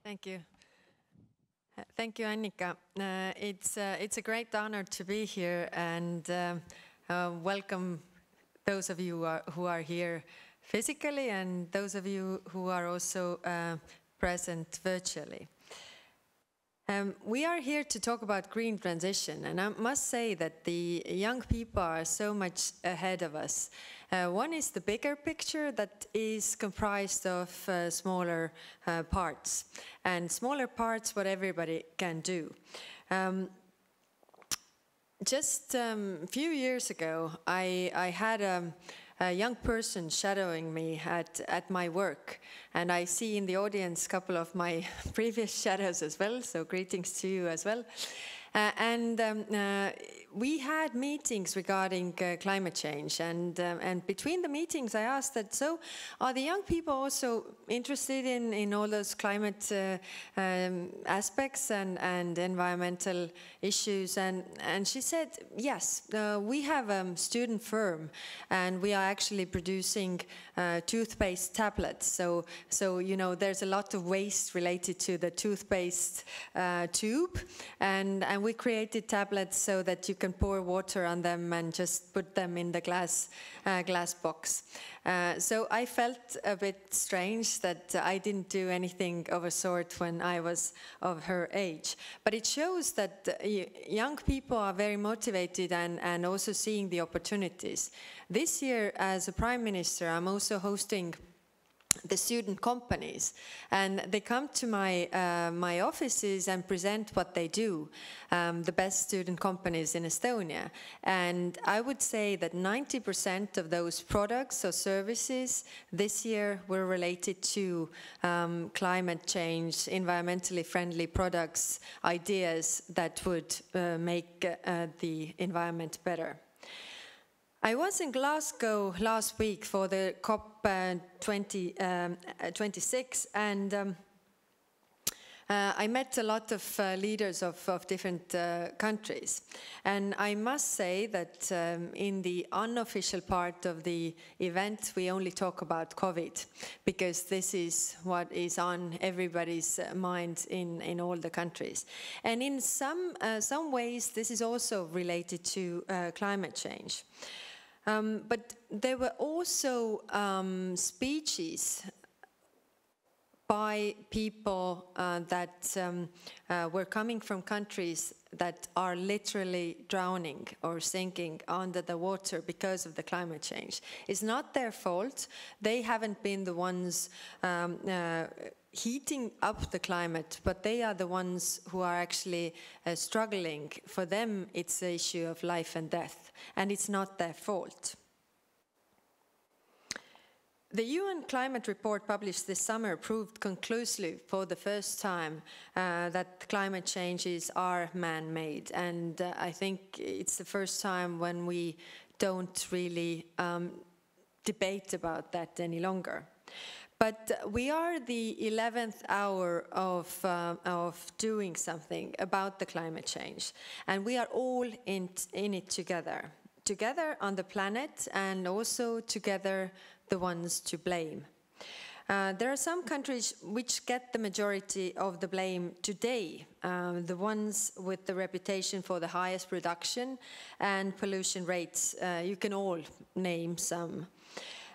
Thank you. Thank you, Annika. It's a great honor to be here, and welcome those of you who are here physically and those of you who are also present virtually. We are here to talk about green transition, and I must say that the young people are so much ahead of us. One is the bigger picture that is comprised of smaller parts, and smaller parts what everybody can do. Just a few years ago, I had a young person shadowing me at my work, and I see in the audience a couple of my previous shadows as well, so greetings to you as well. We had meetings regarding climate change, and between the meetings I asked that, so are the young people also interested in all those climate aspects and environmental issues? And she said, yes, we have a student firm, and we are actually producing toothpaste tablets. So you know, there's a lot of waste related to the toothpaste tube, and we created tablets so that you can pour water on them and just put them in the glass box. So I felt a bit strange that I didn't do anything of a sort when I was of her age. But it shows that young people are very motivated and also seeing the opportunities. This year, as a Prime Minister, I'm also hosting the student companies, and they come to my offices and present what they do, the best student companies in Estonia. And I would say that 90% of those products or services this year were related to climate change, environmentally friendly products, ideas that would make the environment better. I was in Glasgow last week for the COP26, and I met a lot of leaders of different countries. And I must say that in the unofficial part of the event, we only talk about COVID, because this is what is on everybody's mind in all the countries. And in some ways, this is also related to climate change. But there were also speeches by people that were coming from countries that are literally drowning or sinking under the water because of the climate change. It's not their fault. They haven't been the ones heating up the climate, but they are the ones who are actually struggling. For them, it's an issue of life and death, and it's not their fault. The UN climate report published this summer proved conclusively for the first time that climate changes are man-made, and I think it's the first time when we don't really debate about that any longer. But we are the 11th hour of doing something about the climate change, and we are all in it together on the planet, and also together the ones to blame. There are some countries which get the majority of the blame today, the ones with the reputation for the highest production and pollution rates. You can all name some.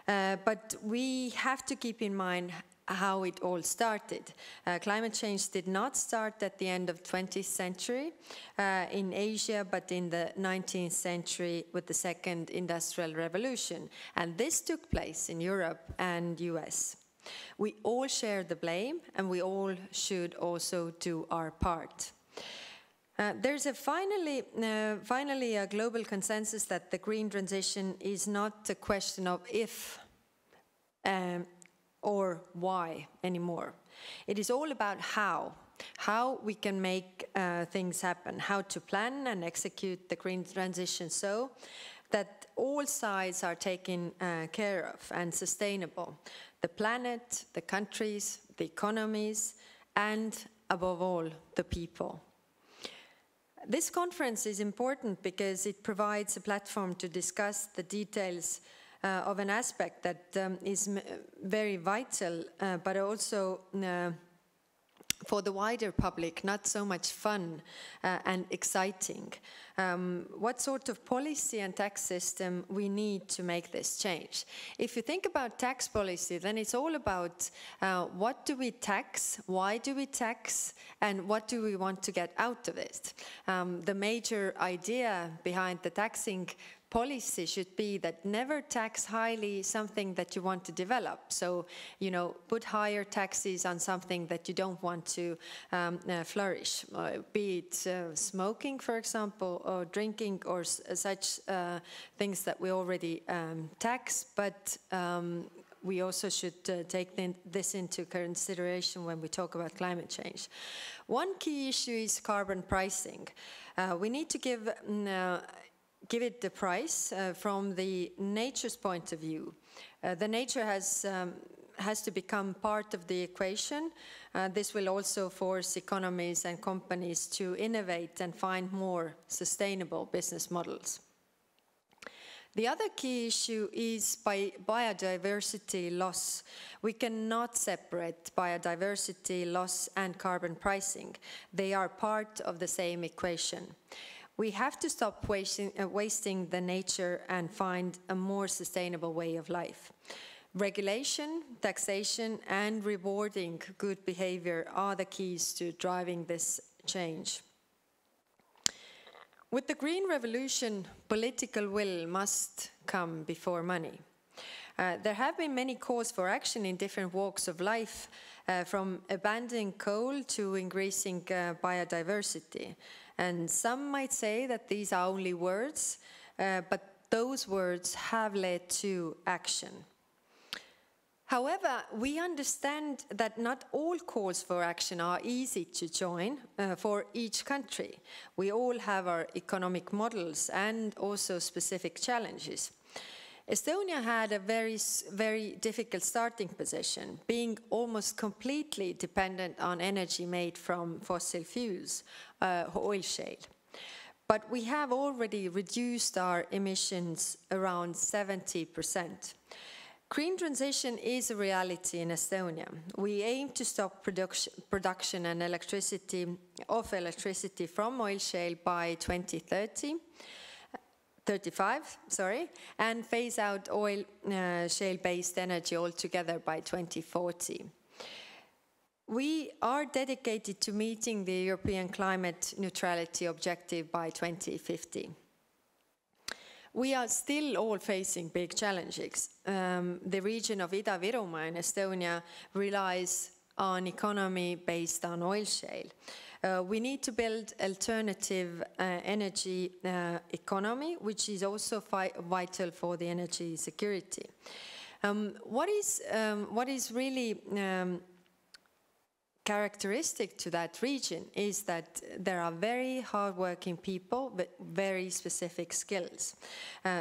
But we have to keep in mind how it all started. Climate change did not start at the end of the 20th century in Asia, but in the 19th century with the second industrial revolution. And this took place in Europe and US. We all share the blame, and we all should also do our part. There's finally a global consensus that the green transition is not a question of if or why anymore. It is all about how we can make things happen, how to plan and execute the green transition so that all sides are taken care of and sustainable. The planet, the countries, the economies, and above all, the people. This conference is important because it provides a platform to discuss the details of an aspect that is very vital, but also for the wider public, not so much fun and exciting. What sort of policy and tax system we need to make this change? If you think about tax policy, then it's all about what do we tax, why do we tax, and what do we want to get out of it. The major idea behind the taxing policy should be that never tax highly something that you want to develop. So, you know, put higher taxes on something that you don't want to flourish, be it smoking, for example, or drinking, or such things that we already tax, but we also should take this into consideration when we talk about climate change. One key issue is carbon pricing. We need to give it the price from the nature's point of view. The nature has to become part of the equation. This will also force economies and companies to innovate and find more sustainable business models. The other key issue is biodiversity loss. We cannot separate biodiversity loss and carbon pricing. They are part of the same equation. We have to stop wasting the nature and find a more sustainable way of life. Regulation, taxation, and rewarding good behavior are the keys to driving this change. With the Green Revolution, political will must come before money. There have been many calls for action in different walks of life, from abandoning coal to increasing biodiversity. And some might say that these are only words, but those words have led to action. However, we understand that not all calls for action are easy to join for each country. We all have our economic models and also specific challenges. Estonia had a very difficult starting position, being almost completely dependent on energy made from fossil fuels, oil shale. But we have already reduced our emissions around 70%. Green transition is a reality in Estonia. We aim to stop production and electricity from oil shale by 2035, and phase out oil shale-based energy altogether by 2040. We are dedicated to meeting the European climate neutrality objective by 2050. We are still all facing big challenges. The region of Ida-Virumaa in Estonia relies on economy based on oil shale. We need to build alternative energy economy, which is also vital for the energy security. What is really characteristic to that region is that there are very hardworking people with very specific skills.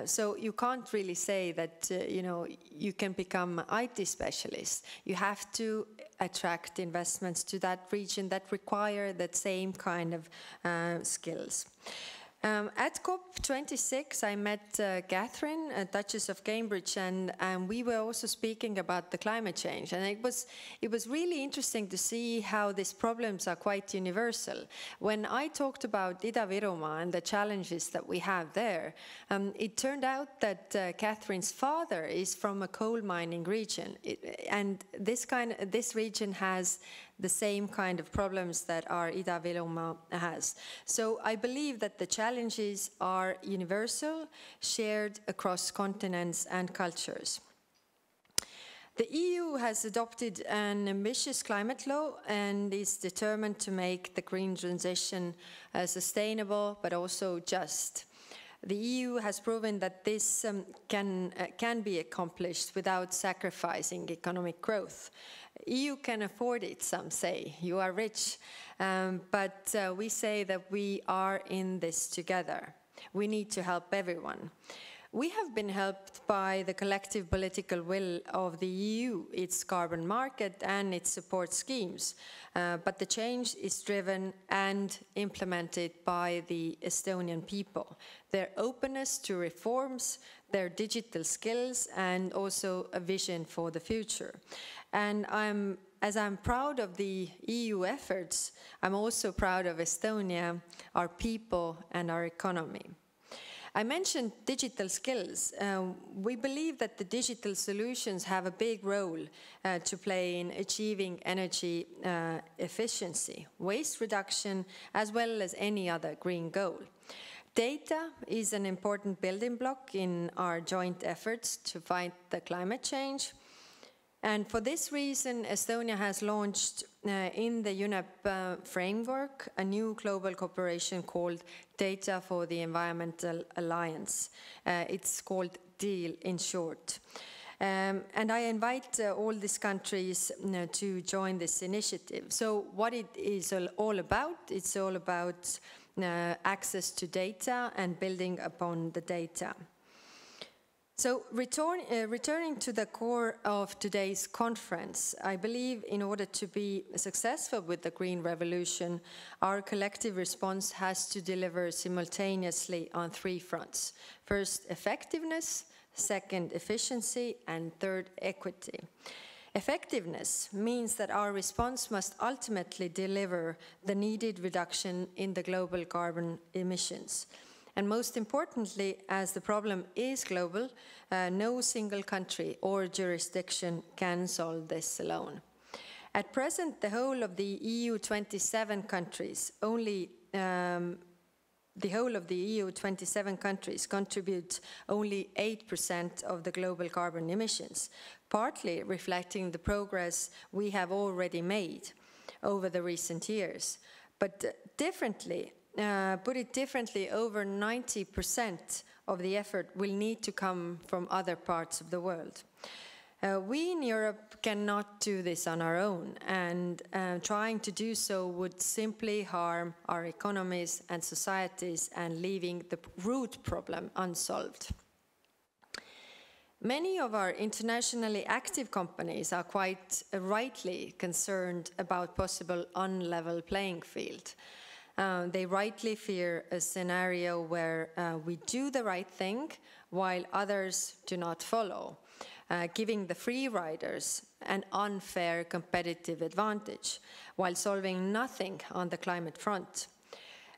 So you can't really say that you can become an IT specialist. You have to attract investments to that region that require that same kind of skills. At COP26, I met Catherine, Duchess of Cambridge, and we were also speaking about the climate change. And it was really interesting to see how these problems are quite universal. When I talked about Ida-Virumaa and the challenges that we have there, it turned out that Catherine's father is from a coal mining region, and this region has the same kind of problems that our Ida-Virumaa has. So I believe that the challenges are universal, shared across continents and cultures. The EU has adopted an ambitious climate law and is determined to make the green transition sustainable but also just. The EU has proven that this can be accomplished without sacrificing economic growth. EU can afford it, some say. You are rich. But we say that we are in this together. We need to help everyone. We have been helped by the collective political will of the EU, its carbon market and its support schemes. But the change is driven and implemented by the Estonian people. Their openness to reforms, their digital skills, and also a vision for the future. And I'm as I'm proud of the EU efforts, I'm also proud of Estonia, our people, and our economy. I mentioned digital skills. We believe that the digital solutions have a big role to play in achieving energy efficiency, waste reduction, as well as any other green goal. Data is an important building block in our joint efforts to fight the climate change. And for this reason, Estonia has launched in the UNEP framework a new global cooperation called Data for the Environmental Alliance. It's called DEAL in short. And I invite all these countries to join this initiative. So what it is all about, it's all about access to data and building upon the data. So returning to the core of today's conference, I believe in order to be successful with the Green Revolution, our collective response has to deliver simultaneously on three fronts. First, effectiveness, second, efficiency, and third, equity. Effectiveness means that our response must ultimately deliver the needed reduction in the global carbon emissions. And most importantly, as the problem is global, no single country or jurisdiction can solve this alone. At present, the whole of the EU 27 countries, contribute only 8% of the global carbon emissions, partly reflecting the progress we have already made over the recent years. But put it differently, over 90% of the effort will need to come from other parts of the world. We in Europe cannot do this on our own, and trying to do so would simply harm our economies and societies and leaving the root problem unsolved. Many of our internationally active companies are quite rightly concerned about possible unlevel playing field. They rightly fear a scenario where we do the right thing while others do not follow, giving the free riders an unfair competitive advantage while solving nothing on the climate front.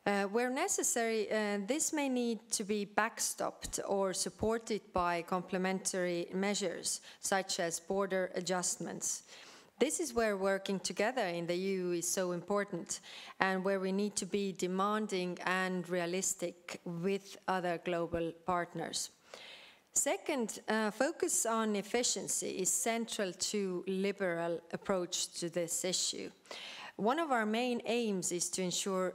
Where necessary, this may need to be backstopped or supported by complementary measures, such as border adjustments. This is where working together in the EU is so important, and where we need to be demanding and realistic with other global partners. Second, focus on efficiency is central to liberal approach to this issue. One of our main aims is to ensure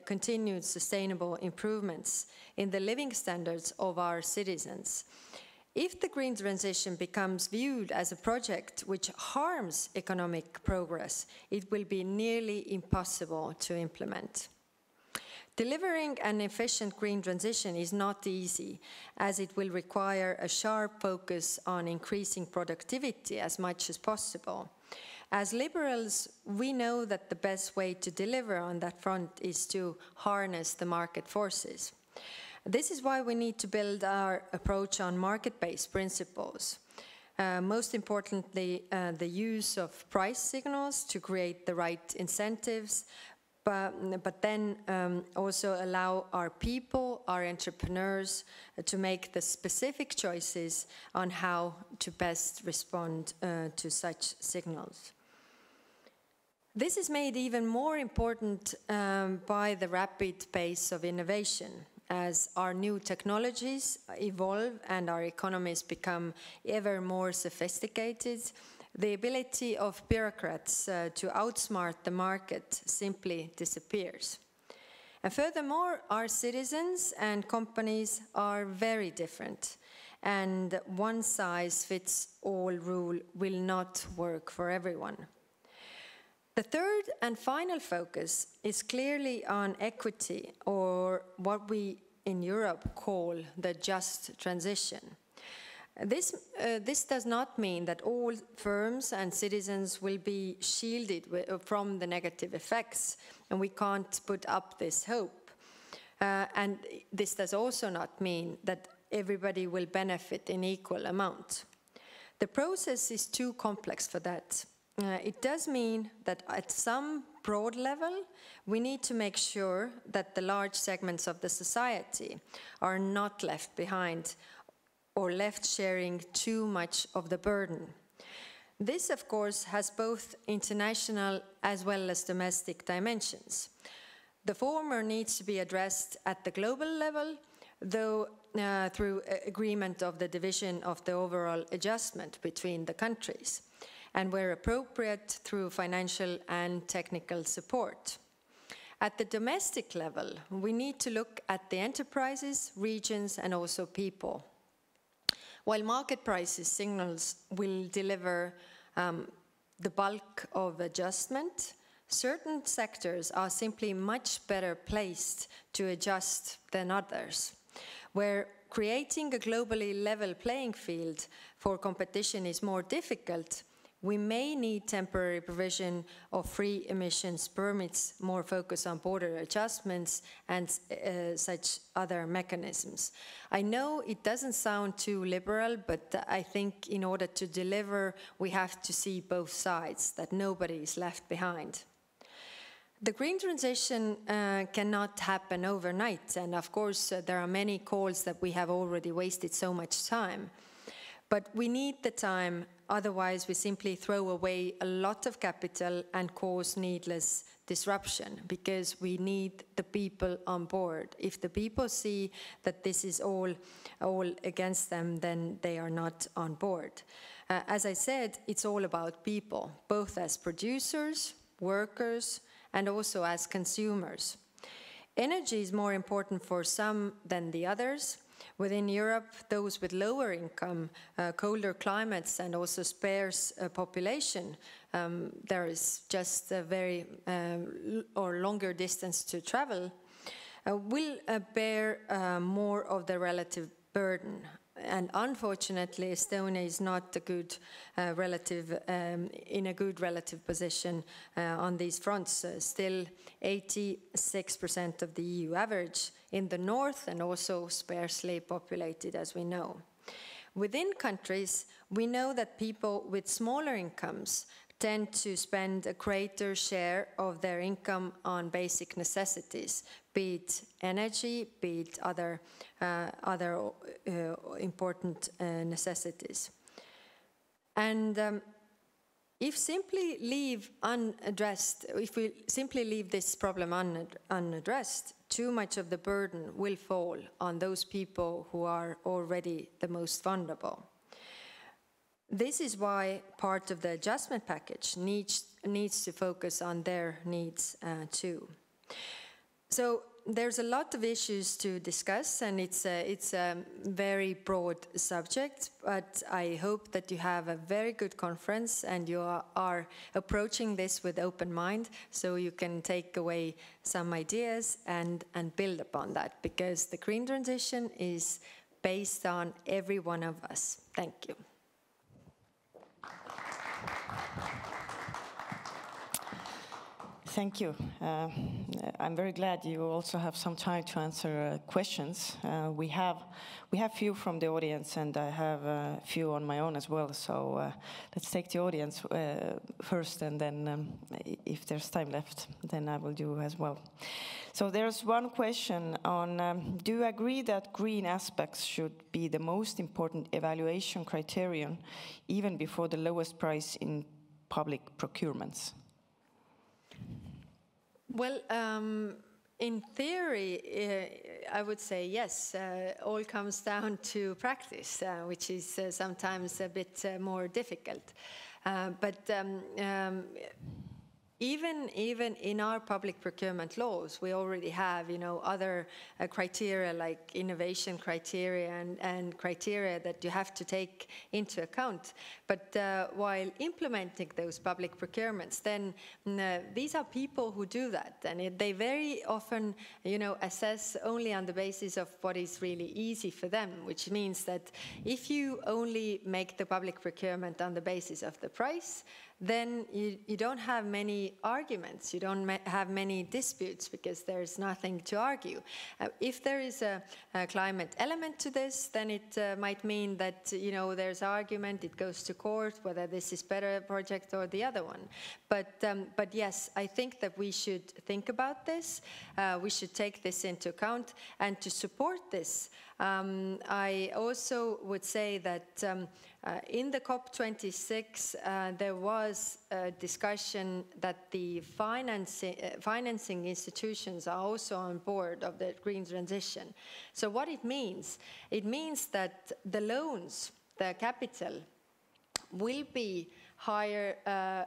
continued sustainable improvements in the living standards of our citizens. If the green transition becomes viewed as a project which harms economic progress, it will be nearly impossible to implement. Delivering an efficient green transition is not easy, as it will require a sharp focus on increasing productivity as much as possible. As liberals, we know that the best way to deliver on that front is to harness the market forces. This is why we need to build our approach on market-based principles. Most importantly, the use of price signals to create the right incentives, but then also allow our people, our entrepreneurs, to make the specific choices on how to best respond to such signals. This is made even more important by the rapid pace of innovation. As our new technologies evolve and our economies become ever more sophisticated, the ability of bureaucrats to outsmart the market simply disappears. And furthermore, our citizens and companies are very different, and one-size-fits-all rule will not work for everyone. The third and final focus is clearly on equity, or what we in Europe call the just transition. This does not mean that all firms and citizens will be shielded from the negative effects, and we can't put up this hope. And this does also not mean that everybody will benefit in equal amount. The process is too complex for that. it does mean that at some broad level, we need to make sure that the large segments of the society are not left behind or left sharing too much of the burden. This, of course, has both international as well as domestic dimensions. The former needs to be addressed at the global level, though through agreement of the division of the overall adjustment between the countries, and where appropriate, through financial and technical support. At the domestic level, we need to look at the enterprises, regions, and also people. While market prices signals will deliver the bulk of adjustment, certain sectors are simply much better placed to adjust than others, where creating a globally level playing field for competition is more difficult. We may need temporary provision of free emissions permits, more focus on border adjustments, and such other mechanisms. I know it doesn't sound too liberal, but I think in order to deliver, we have to see both sides, that nobody is left behind. The green transition cannot happen overnight, and of course there are many calls that we have already wasted so much time. But we need the time, otherwise we simply throw away a lot of capital and cause needless disruption, because we need the people on board. If the people see that this is all against them, then they are not on board. As I said, it's all about people, both as producers, workers, and also as consumers. Energy is more important for some than the others. Within Europe, those with lower income, colder climates, and also sparse population, there is just a very or longer distance to travel, will bear more of the relative burden. And unfortunately, Estonia is not a good in a good relative position on these fronts. Still 86% of the EU average in the north, and also sparsely populated, as we know. Within countries, we know that people with smaller incomes tend to spend a greater share of their income on basic necessities, be it energy, be it other important necessities. And if we simply leave this problem unaddressed, too much of the burden will fall on those people who are already the most vulnerable. This is why part of the adjustment package needs to focus on their needs too. So there's a lot of issues to discuss, and it's a very broad subject, but I hope that you have a very good conference and you are approaching this with open mind, so you can take away some ideas and build upon that, because the green transition is based on every one of us. Thank you. Thank you. I'm very glad you also have some time to answer questions. We have few from the audience, and I have a few on my own as well. So let's take the audience first, and then if there's time left, then I will do as well. So there's one question on, do you agree that green aspects should be the most important evaluation criterion, even before the lowest price in public procurements? Well, in theory, I would say yes. All comes down to practice, which is sometimes a bit more difficult. But even in our public procurement laws, we already have, other criteria like innovation criteria and criteria that you have to take into account. But while implementing those public procurements, then these are people who do that, and they very often, assess only on the basis of what is really easy for them, which means that if you only make the public procurement on the basis of the price, then you don't have many many arguments. You don't have many disputes because there's nothing to argue. If there is a climate element to this, then it might mean that there's argument. It goes to court whether this is better project or the other one. But yes, I think that we should think about this. We should take this into account, and to support this, I also would say that in the COP26, there was a discussion that the financing institutions are also on board of the green transition. So what it means that the loans, the capital, will be higher,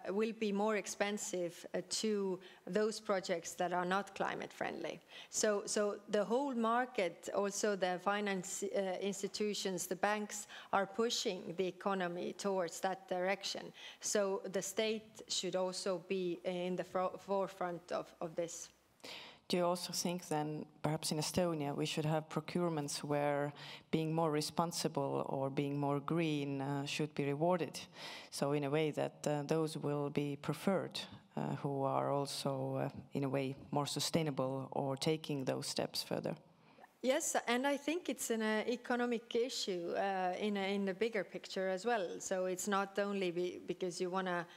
will be more expensive to those projects that are not climate friendly. So the whole market, also the finance institutions, the banks, are pushing the economy towards that direction. So the state should also be in the forefront of this. Do you also think then, perhaps in Estonia, we should have procurements where being more responsible or being more green should be rewarded? So in a way that those will be preferred who are also, in a way, more sustainable or taking those steps further? Yes, and I think it's an economic issue in the bigger picture as well. So it's not only because you wanna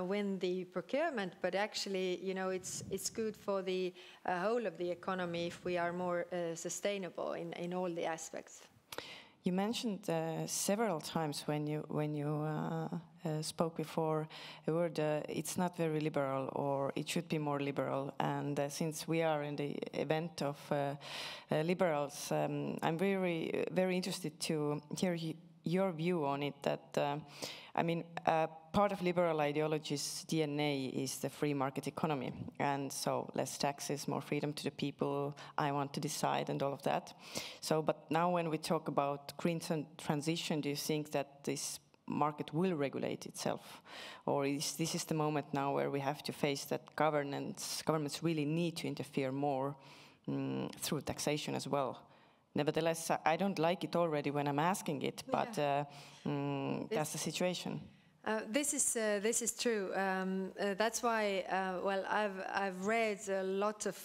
win the procurement, but actually, it's good for the whole of the economy if we are more sustainable in all the aspects. You mentioned several times when you spoke before the word it's not very liberal, or it should be more liberal. And since we are in the event of liberals, I'm very, very interested to hear your view on it. That part of liberal ideology's DNA is the free market economy, and so less taxes, more freedom to the people, I want to decide, and all of that. So, but now when we talk about green transition, do you think that this market will regulate itself, or is this the moment now where we have to face that governments really need to interfere more through taxation as well? Nevertheless, I don't like it already when I'm asking it, but that's the situation. This is true. That's why, I've read a lot of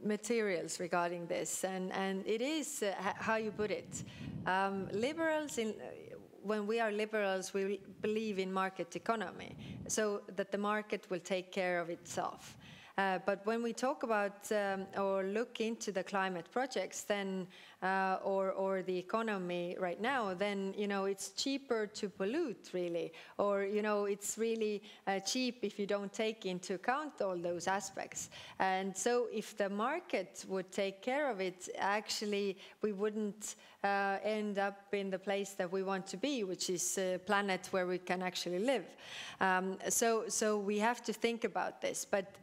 materials regarding this, and it is how you put it. Liberals, when we are liberals, we believe in market economy, so that the market will take care of itself. But when we talk about or look into the climate projects, then or the economy right now, then it's cheaper to pollute, really, or it's really cheap if you don't take into account all those aspects. And so if the market would take care of it, actually we wouldn't end up in the place that we want to be, which is a planet where we can actually live. So we have to think about this. But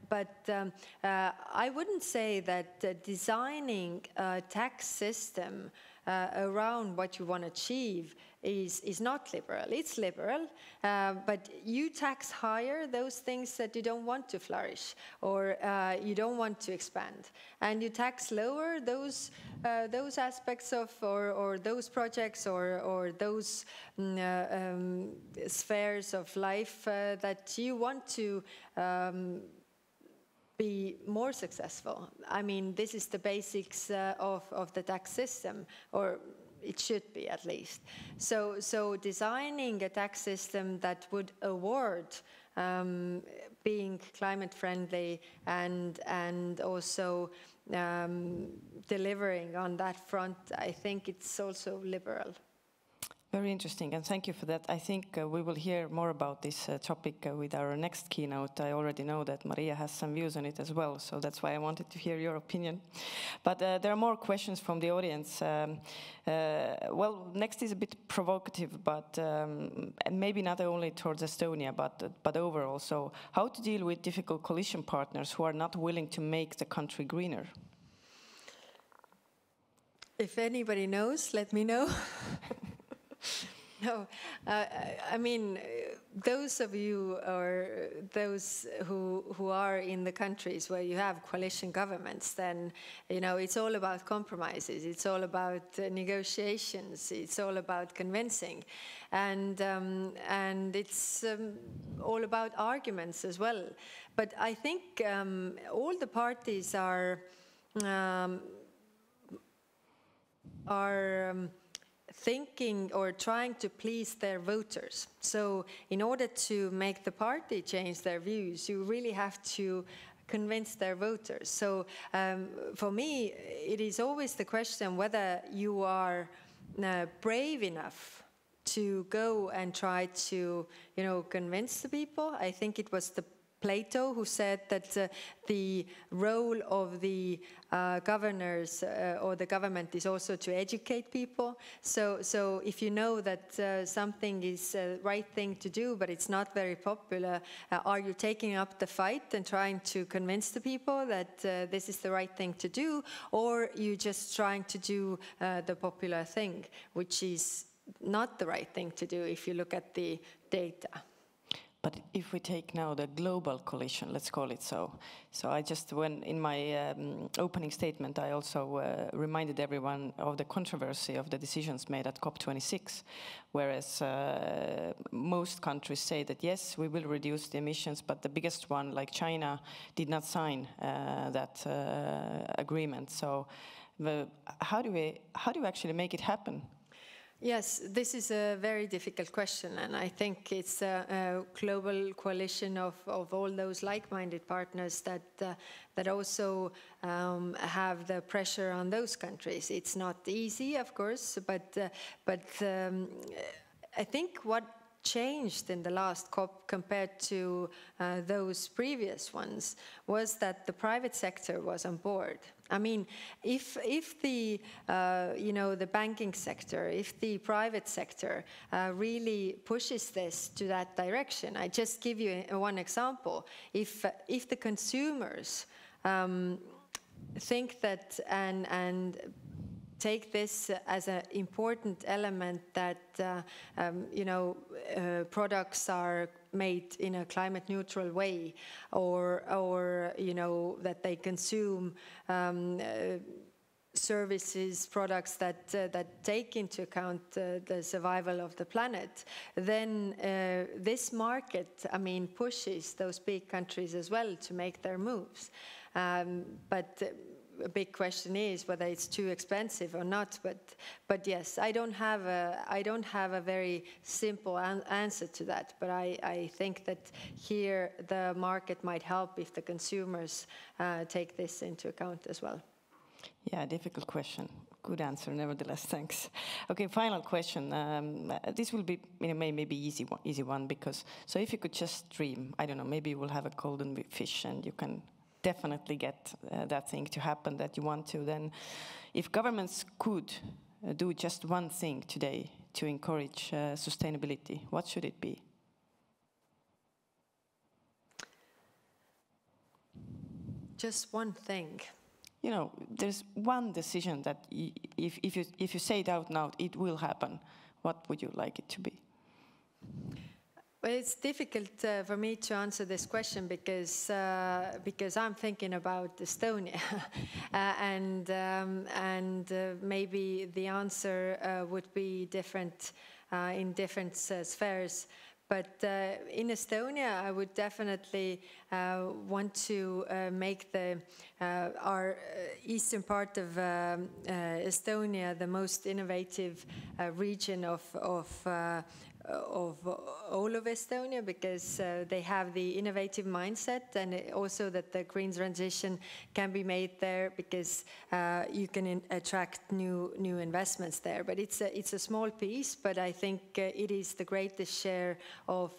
I wouldn't say that designing a tax system around what you want to achieve is not liberal. It's liberal, but you tax higher those things that you don't want to flourish or you don't want to expand, and you tax lower those aspects of or those projects or those spheres of life that you want to be more successful. I mean, this is the basics of the tax system, or it should be at least. So designing a tax system that would award being climate friendly and also delivering on that front, I think it's also liberal. Very interesting, and thank you for that. I think we will hear more about this topic with our next keynote. I already know that Maria has some views on it as well, so that's why I wanted to hear your opinion. But there are more questions from the audience. Well, next is a bit provocative, but maybe not only towards Estonia, but overall. So, how to deal with difficult coalition partners who are not willing to make the country greener? If anybody knows, let me know. No, I mean, those of you or those who are in the countries where you have coalition governments, then it's all about compromises, it's all about negotiations, it's all about convincing, and it's all about arguments as well. But I think all the parties are thinking or trying to please their voters. So in order to make the party change their views, you really have to convince their voters. So for me, it is always the question whether you are brave enough to go and try to, convince the people. I think it was Plato who said that the role of the governors or the government is also to educate people. So if you know that something is the right thing to do, but it's not very popular, are you taking up the fight and trying to convince the people that this is the right thing to do, or you just trying to do the popular thing, which is not the right thing to do if you look at the data? But if we take now the global coalition, let's call it so. So I just, when in my opening statement, I also reminded everyone of the controversy of the decisions made at COP26, whereas most countries say that yes, we will reduce the emissions, but the biggest one, like China, did not sign that agreement. So how do we actually make it happen? Yes, this is a very difficult question, and I think it's a global coalition of all those like-minded partners that also have the pressure on those countries. It's not easy, of course, but I think what changed in the last COP compared to those previous ones was that the private sector was on board. I mean, if the the banking sector, if the private sector really pushes this to that direction, I just give you one example. If the consumers think that and take this as an important element that products are made in a climate neutral way, or that they consume services, products that take into account the survival of the planet, then this market, pushes those big countries as well to make their moves. But a big question is whether it's too expensive or not. But yes, I don't have a very simple answer to that. But I think that here the market might help if the consumers take this into account as well. Yeah, difficult question. Good answer, nevertheless. Thanks. Okay, final question. This will be maybe easy one because so if you could just dream, I don't know, maybe you will have a golden fish and you can definitely get that thing to happen that you want to. Then, if governments could do just one thing today to encourage sustainability, what should it be? Just one thing. There's one decision that if you say it out loud, it will happen. What would you like it to be? Well, it's difficult for me to answer this question because I'm thinking about Estonia, and maybe the answer would be different in different spheres. But in Estonia, I would definitely want to make our eastern part of Estonia the most innovative region of all of Estonia, because they have the innovative mindset, and also that the green transition can be made there because you can attract new investments there. But it's a small piece, but I think it is the greatest share of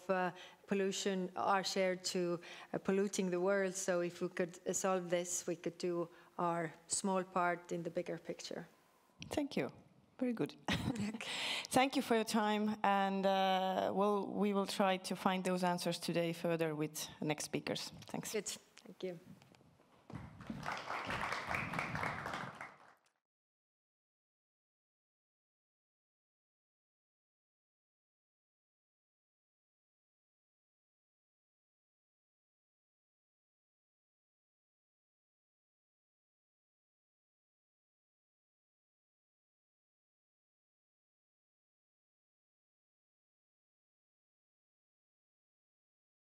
pollution, our share to polluting the world. So if we could solve this, we could do our small part in the bigger picture. Thank you. Very good. Thank you for your time, and we will try to find those answers today further with the next speakers. Thanks. Good. Thank you.